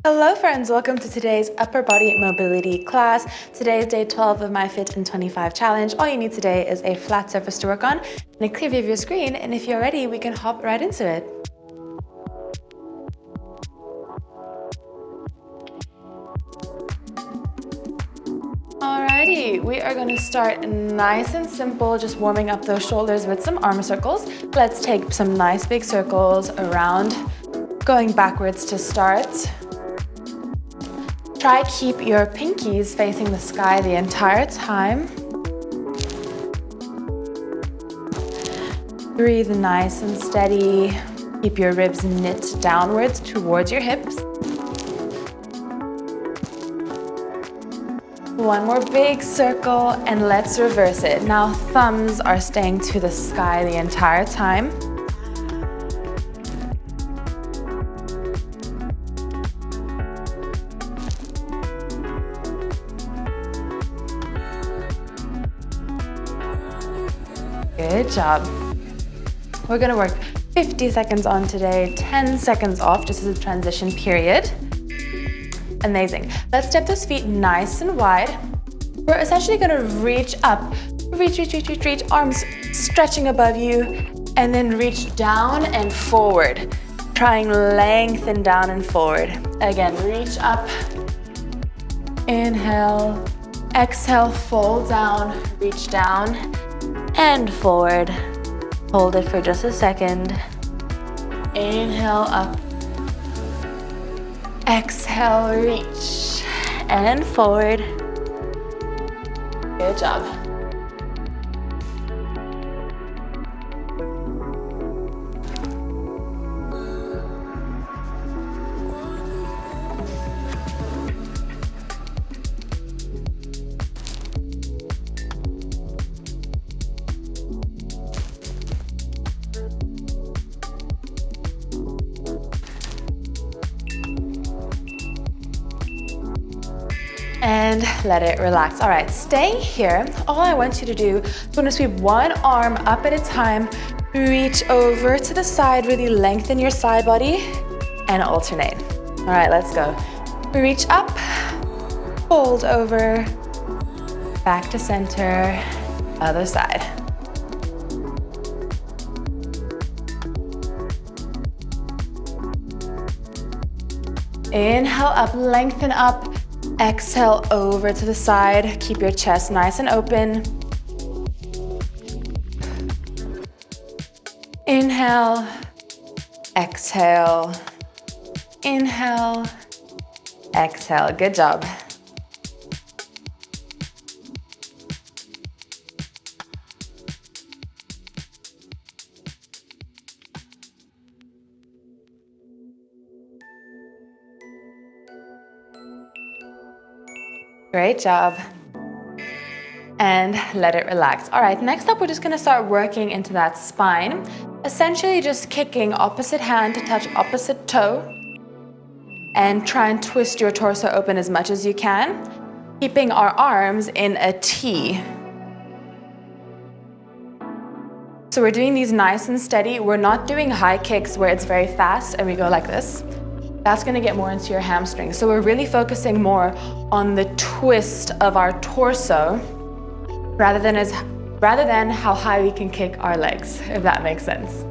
Hello friends, welcome to today's upper body mobility class. Today is day 12 of my Fit in 25 challenge. All you need today is a flat surface to work on and a clear view of your screen, and if you're ready, we can hop right into it. Alrighty, we are going to start nice and simple, just warming up those shoulders with some arm circles. Let's take some nice big circles around, going backwards to start. Try keep your pinkies facing the sky the entire time. Breathe nice and steady. Keep your ribs knit downwards towards your hips. One more big circle and let's reverse it. Now thumbs are staying to the sky the entire time. Good job. We're gonna work 50 seconds on today, 10 seconds off, just as a transition period. Amazing. Let's step those feet nice and wide. We're essentially gonna reach up, reach, arms stretching above you, and then reach down and forward. Trying lengthen down and forward. Again, reach up, inhale, exhale, fold down, reach down, and forward. Hold it for just a second. Inhale up. Exhale, reach and forward. Good job. And let it relax. All right, stay here. All I want you to do is want to sweep one arm up at a time, reach over to the side, really lengthen your side body, and alternate. All right, let's go. Reach up, fold over, back to center, other side. Inhale up, lengthen up. Exhale over to the side. Keep your chest nice and open. Inhale, exhale, inhale, exhale. Good job. Great job. And let it relax. All right, next up, we're just gonna start working into that spine. Essentially just kicking opposite hand to touch opposite toe. And try and twist your torso open as much as you can, keeping our arms in a T. So we're doing these nice and steady. We're not doing high kicks where it's very fast and we go like this. That's gonna get more into your hamstrings. So we're really focusing more on the twist of our torso rather than how high we can kick our legs, if that makes sense.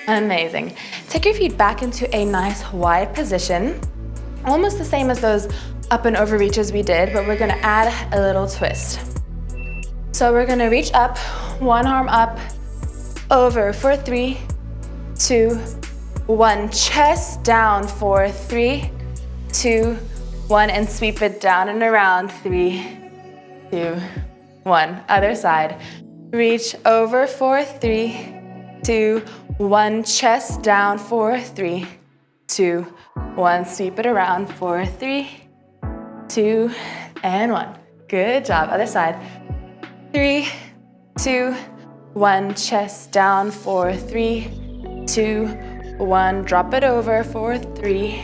Amazing. Take your feet back into a nice wide position, almost the same as those up and over reaches we did, but we're gonna add a little twist. So we're gonna reach up, one arm up, over for 3, 2, 1. Chest down for 3, 2, 1, and sweep it down and around. 3, 2, 1. Other side. Reach over for 3, 2, 1. Chest down for 3, 2, 1. Sweep it around for 3, 2, and 1. Good job. Other side. 3, 2, 1. Chest down for 3, 2, 1. Drop it over for 3,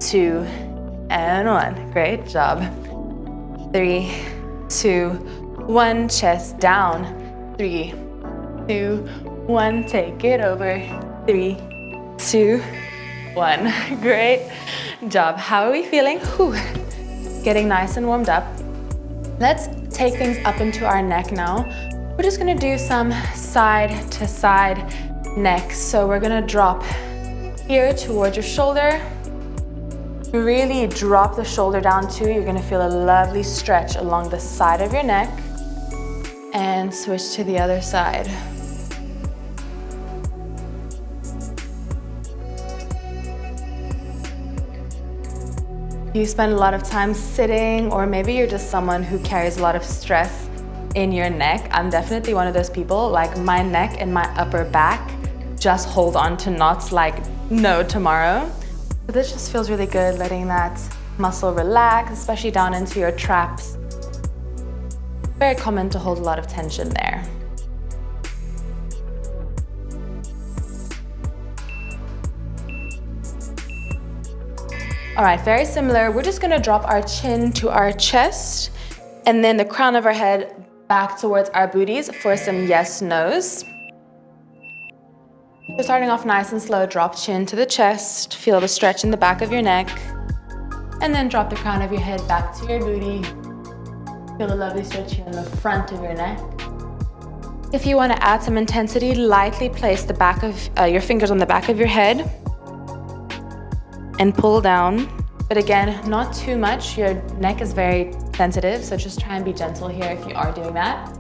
2, and 1. Great job. 3, 2, 1. Chest down. 3, 2, 1. Take it over. 3, 2, 1. Great job. How are we feeling? Whew. Getting nice and warmed up. Let's take things up into our neck now. We're just gonna do some side to side neck. So we're gonna drop here towards your shoulder. Really drop the shoulder down too. You're gonna feel a lovely stretch along the side of your neck. And switch to the other side. You spend a lot of time sitting, or maybe you're just someone who carries a lot of stress in your neck. I'm definitely one of those people. Like, my neck and my upper back just hold on to knots like no tomorrow. But this just feels really good, letting that muscle relax, especially down into your traps. Very common to hold a lot of tension there. All right, very similar. We're just gonna drop our chin to our chest and then the crown of our head back towards our booties for some yes, no's. So starting off nice and slow, drop chin to the chest, feel the stretch in the back of your neck, and then drop the crown of your head back to your booty. Feel a lovely stretch here in the front of your neck. If you wanna add some intensity, lightly place the back of your fingers on the back of your head and pull down. But again, not too much. Your neck is very sensitive, so just try and be gentle here if you are doing that.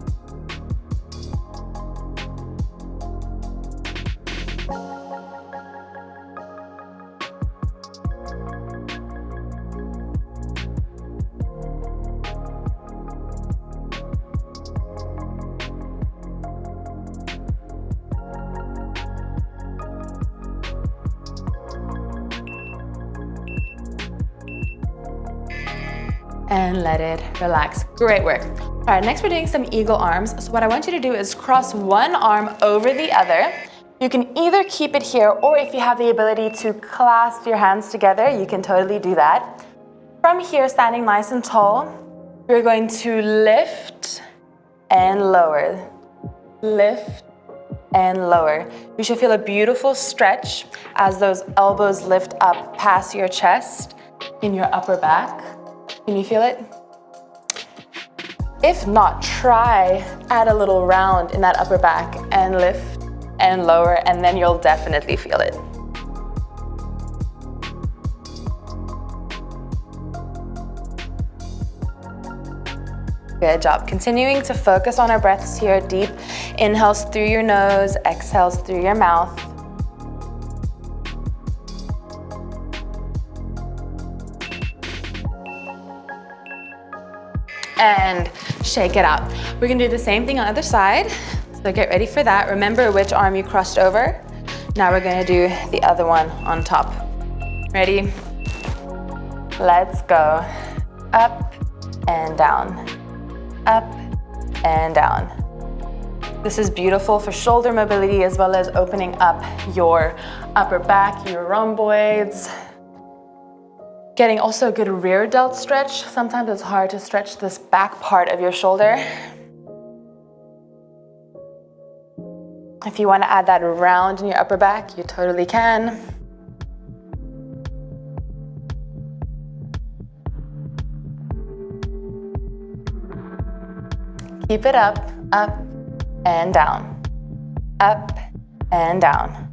And let it relax. Great work. All right, next we're doing some eagle arms. So what I want you to do is cross one arm over the other. You can either keep it here, or if you have the ability to clasp your hands together, you can totally do that. From here, standing nice and tall, we're going to lift and lower. Lift and lower. You should feel a beautiful stretch as those elbows lift up past your chest in your upper back. Can you feel it? If not, try add a little round in that upper back and lift and lower, and then you'll definitely feel it. Good job. Continuing to focus on our breaths here. Deep inhales through your nose, exhales through your mouth. And shake it out. We're gonna do the same thing on the other side. So get ready for that. Remember which arm you crossed over. Now we're gonna do the other one on top. Ready? Let's go. Up and down. Up and down. This is beautiful for shoulder mobility as well as opening up your upper back, your rhomboids. Getting also a good rear delt stretch. Sometimes it's hard to stretch this back part of your shoulder. If you want to add that round in your upper back, you totally can. Keep it up and down, up and down.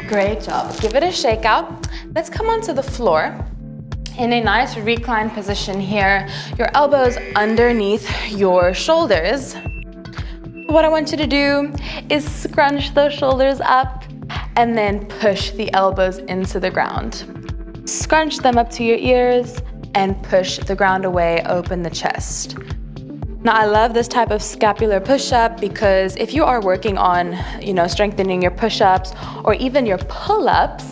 Great job. Give it a shake out. Let's come onto the floor in a nice reclined position here. Your elbows underneath your shoulders. What I want you to do is scrunch those shoulders up and then push the elbows into the ground. Scrunch them up to your ears and push the ground away, open the chest. Now, I love this type of scapular push-up because if you are working on, strengthening your push-ups or even your pull-ups,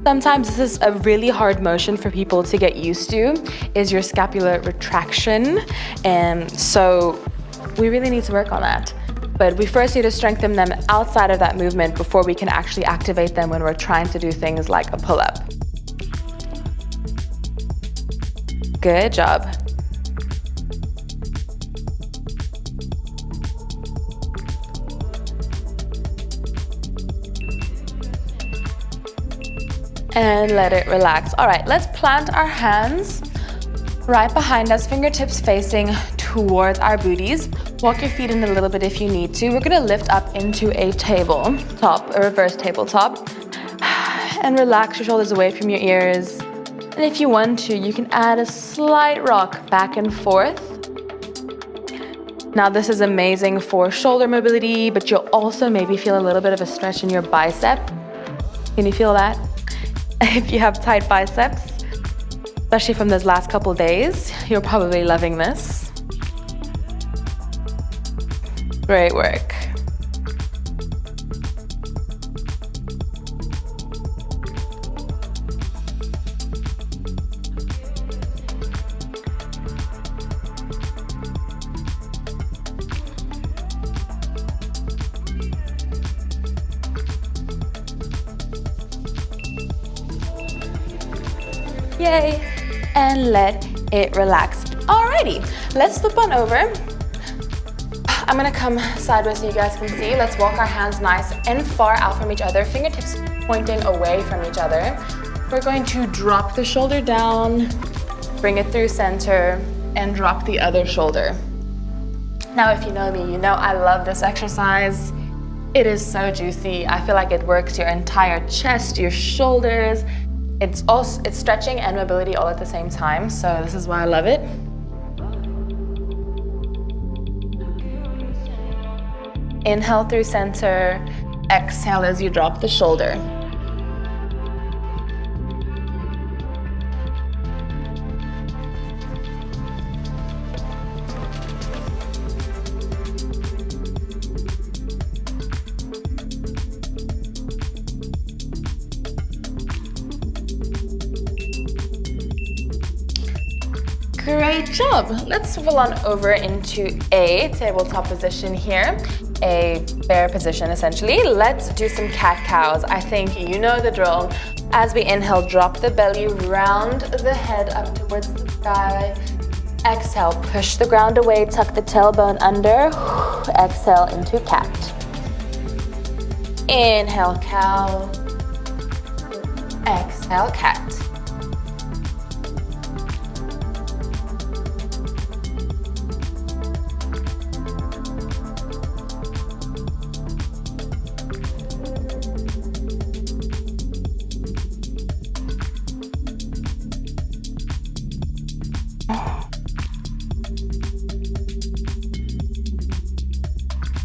sometimes this is a really hard motion for people to get used to, is your scapular retraction. And so we really need to work on that. But we first need to strengthen them outside of that movement before we can actually activate them when we're trying to do things like a pull-up. Good job. And let it relax. All right, let's plant our hands right behind us, fingertips facing towards our booties. Walk your feet in a little bit if you need to. We're gonna lift up into a tabletop, a reverse tabletop, and relax your shoulders away from your ears. And if you want to, you can add a slight rock back and forth. Now this is amazing for shoulder mobility, but you'll also maybe feel a little bit of a stretch in your bicep. Can you feel that? If you have tight biceps, especially from those last couple days, you're probably loving this. Great work. Yay, and let it relax. Alrighty, let's flip on over. I'm gonna come sideways so you guys can see. Let's walk our hands nice and far out from each other, fingertips pointing away from each other. We're going to drop the shoulder down, bring it through center, and drop the other shoulder. Now, if you know me, you know I love this exercise. It is so juicy. I feel like it works your entire chest, your shoulders. It's stretching and mobility all at the same time, so this is why I love it. Inhale through center, exhale as you drop the shoulder. Great job. Let's roll on over into a tabletop position here, a bear position essentially. Let's do some cat-cows. I think you know the drill. As we inhale, drop the belly, round the head up towards the sky. Exhale, push the ground away, tuck the tailbone under. Exhale into cat. Inhale, cow. Exhale, cat.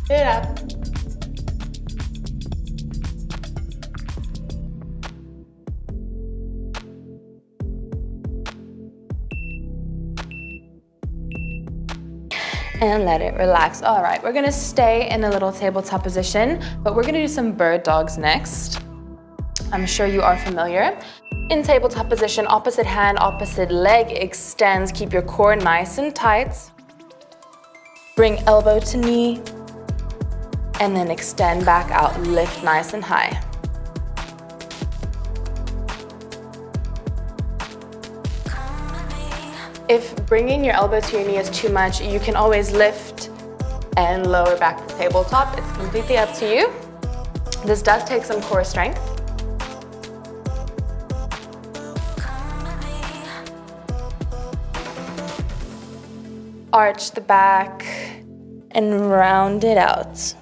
Get up. And let it relax. All right, we're gonna stay in a little tabletop position, but we're gonna do some bird dogs next. I'm sure you are familiar. In tabletop position, opposite hand, opposite leg extends. Keep your core nice and tight. Bring elbow to knee, and then extend back out, lift nice and high. If bringing your elbow to your knee is too much, you can always lift and lower back the tabletop. It's completely up to you. This does take some core strength. Arch the back and round it out.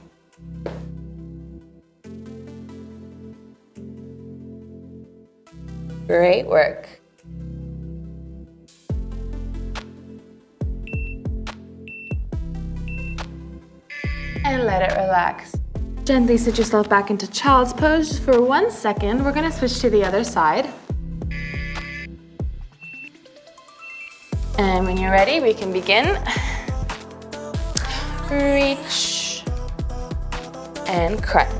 Great work. And let it relax. Gently sit yourself back into child's pose just for 1 second. We're gonna switch to the other side. And when you're ready, we can begin. reach, and crunch.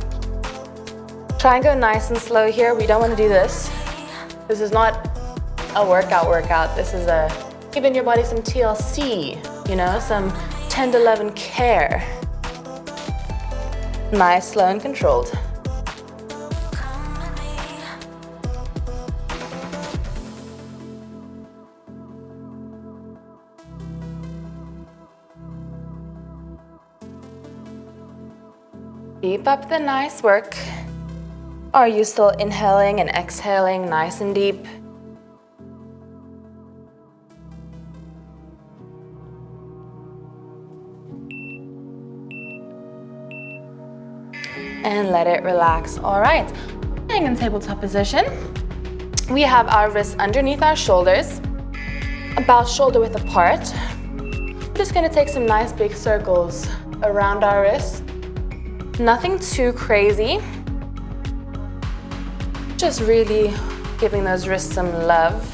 Try and go nice and slow here. We don't want to do this. This is not a workout. This is giving your body some TLC, you know, some tender love and care. Nice, slow, and controlled. Keep up the nice work. Are you still inhaling and exhaling nice and deep? And let it relax. All right, staying in tabletop position. We have our wrists underneath our shoulders, about shoulder width apart. We're just gonna take some nice big circles around our wrists. Nothing too crazy. Just really giving those wrists some love.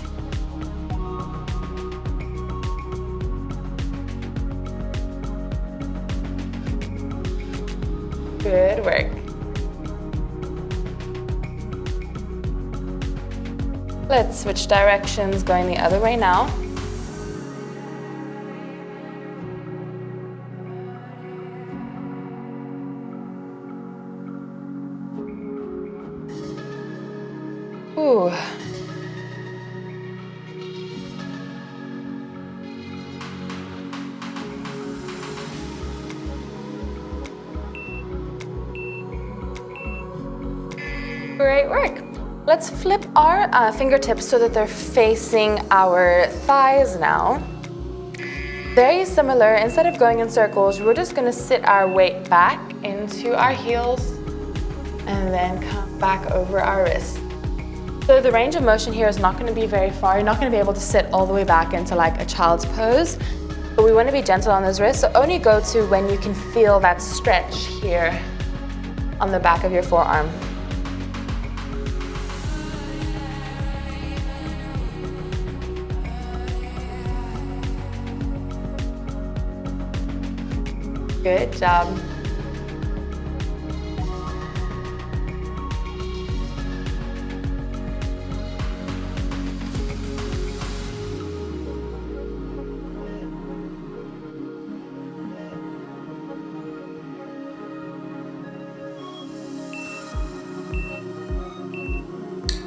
Good work. Let's switch directions, going the other way now. Ooh. Great work. Let's flip our fingertips so that they're facing our thighs now. Very similar, instead of going in circles, we're just gonna sit our weight back into our heels and then come back over our wrists. So the range of motion here is not gonna be very far. You're not gonna be able to sit all the way back into like a child's pose, but we wanna be gentle on those wrists, so only go to when you can feel that stretch here on the back of your forearm. Good job.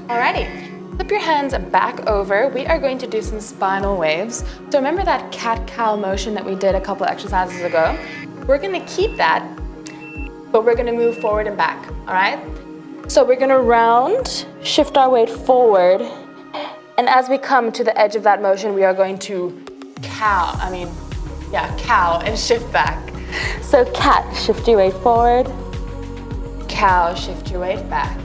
Alrighty, flip your hands back over. We are going to do some spinal waves. So remember that cat-cow motion that we did a couple exercises ago? We're gonna keep that, but we're gonna move forward and back, all right? So we're gonna round, shift our weight forward, and as we come to the edge of that motion, we are going to cow and shift back. So cat, shift your weight forward. Cow, shift your weight back.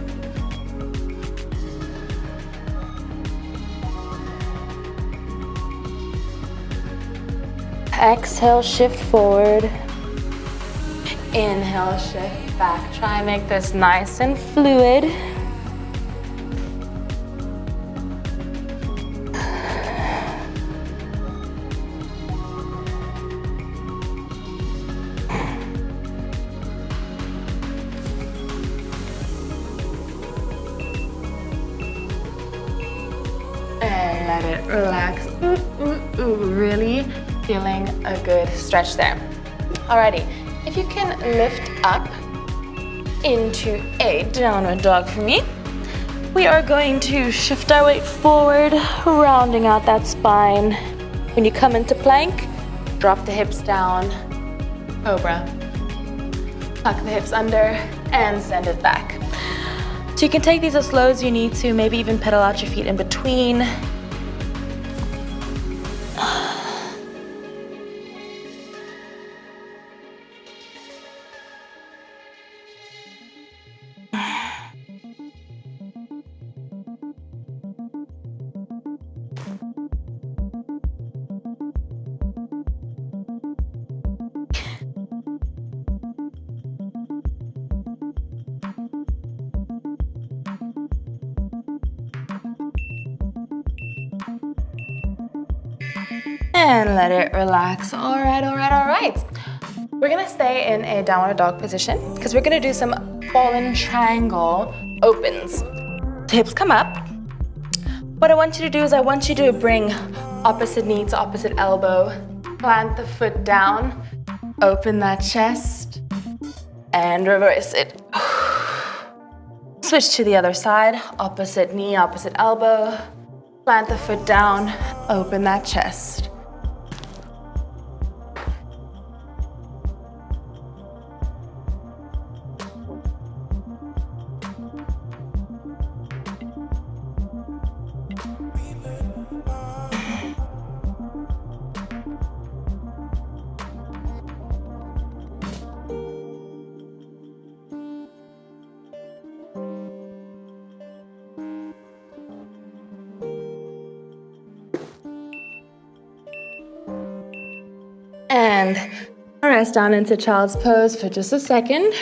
Exhale, shift forward. Inhale, shift back. Try and make this nice and fluid. And let it relax. Really feeling a good stretch there. Alrighty. If you can lift up into a downward dog for me, we are going to shift our weight forward, rounding out that spine. When you come into plank, drop the hips down, cobra. Tuck the hips under and send it back. So you can take these as slow as you need to, maybe even pedal out your feet in between. And let it relax. All right. We're gonna stay in a downward dog position because we're gonna do some fallen triangle opens. Hips come up. What I want you to do is I want you to bring opposite knee to opposite elbow, plant the foot down, open that chest, and reverse it. Switch to the other side, opposite knee, opposite elbow, plant the foot down, open that chest. And rest down into child's pose for just a second.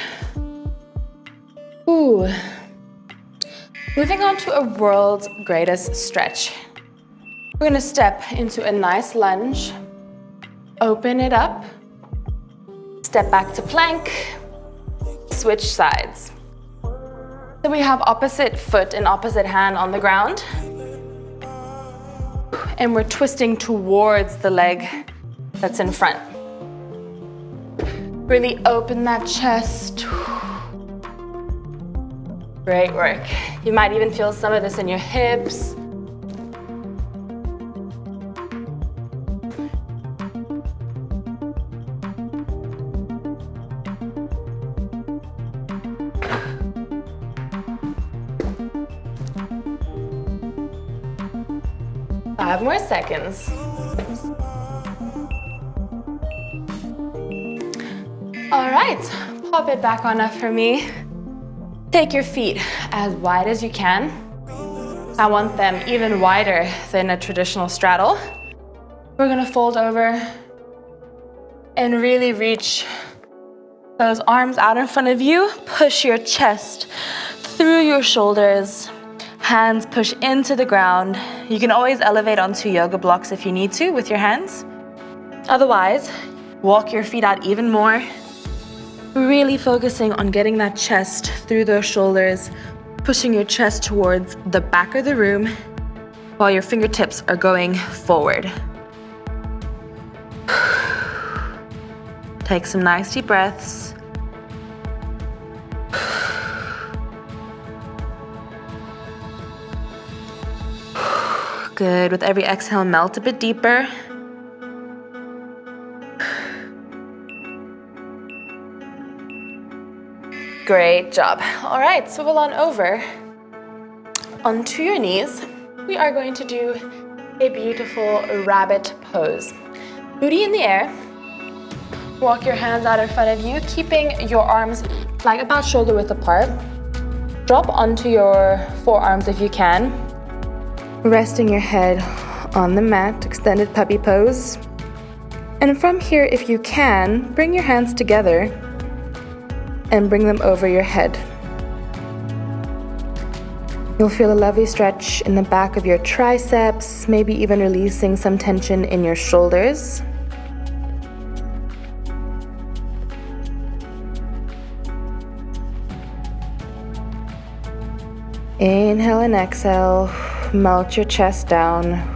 Ooh. Moving on to a world's greatest stretch. We're gonna step into a nice lunge, open it up, step back to plank, switch sides. So we have opposite foot and opposite hand on the ground, and we're twisting towards the leg that's in front. Really open that chest. Great work. You might even feel some of this in your hips. Five more seconds. All right, pop it back on up for me. Take your feet as wide as you can. I want them even wider than a traditional straddle. We're gonna fold over and really reach those arms out in front of you. Push your chest through your shoulders. Hands push into the ground. You can always elevate onto yoga blocks if you need to with your hands. Otherwise, walk your feet out even more. Really focusing on getting that chest through those shoulders, pushing your chest towards the back of the room while your fingertips are going forward. Take some nice deep breaths. Good. With every exhale, melt a bit deeper. Great job. All right, swivel on over onto your knees. We are going to do a beautiful rabbit pose. Booty in the air. Walk your hands out in front of you, keeping your arms like about shoulder width apart. Drop onto your forearms if you can. Resting your head on the mat, extended puppy pose. And from here, if you can, bring your hands together and bring them over your head. You'll feel a lovely stretch in the back of your triceps, maybe even releasing some tension in your shoulders. Inhale and exhale, melt your chest down.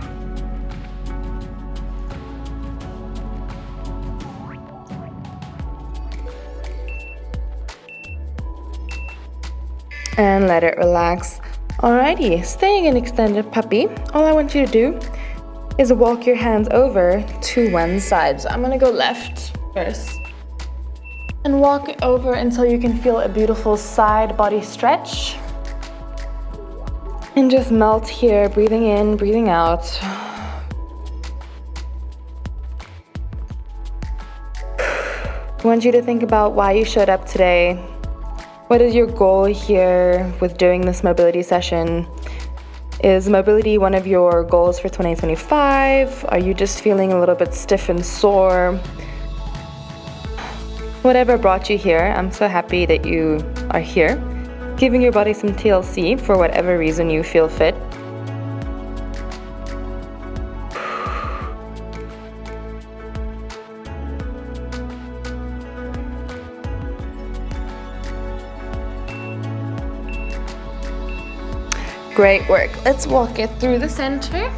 And let it relax. Alrighty, staying in extended puppy, all I want you to do is walk your hands over to one side. So I'm gonna go left first. And walk it over until you can feel a beautiful side body stretch. And just melt here, breathing in, breathing out. I want you to think about why you showed up today. What is your goal here with doing this mobility session? Is mobility one of your goals for 2025? Are you just feeling a little bit stiff and sore? Whatever brought you here, I'm so happy that you are here, giving your body some TLC for whatever reason you feel fit. Great work. Let's walk it through the center.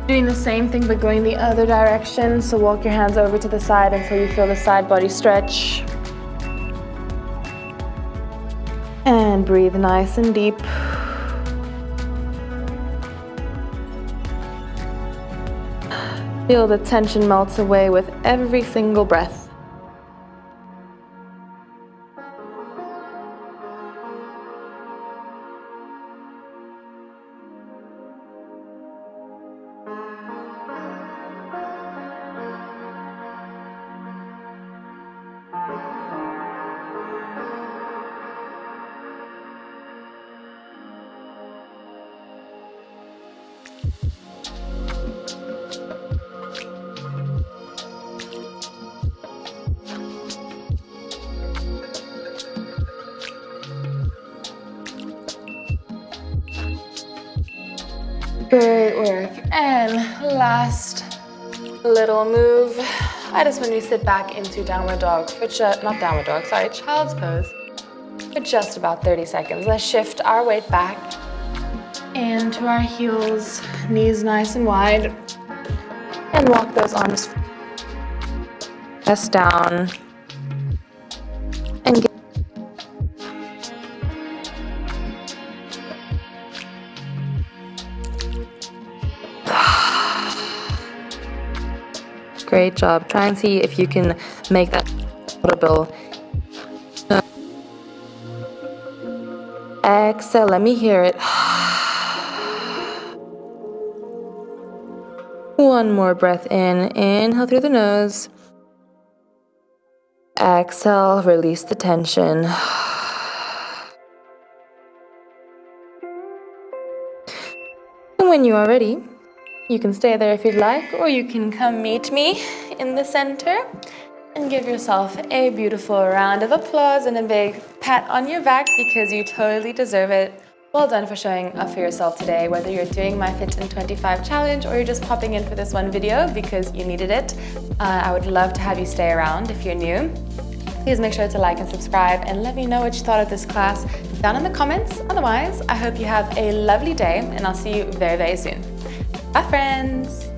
Doing the same thing but going the other direction. So walk your hands over to the side until you feel the side body stretch. And breathe nice and deep. Feel the tension melt away with every single breath. Great work. And last little move. I just want you to sit back into downward dog for not downward dog, sorry, child's pose for just about 30 seconds. Let's shift our weight back into our heels, knees nice and wide, and walk those arms chest down and get great job. Try and see if you can make that audible. Exhale, let me hear it. One more breath in. Inhale through the nose. Exhale, release the tension. And when you are ready, you can stay there if you'd like, or you can come meet me in the center and give yourself a beautiful round of applause and a big pat on your back because you totally deserve it. Well done for showing up for yourself today, whether you're doing my Fit in 25 challenge or you're just popping in for this one video because you needed it. I would love to have you stay around if you're new. Please make sure to like and subscribe and let me know what you thought of this class down in the comments. Otherwise, I hope you have a lovely day and I'll see you very, very soon. Bye, friends.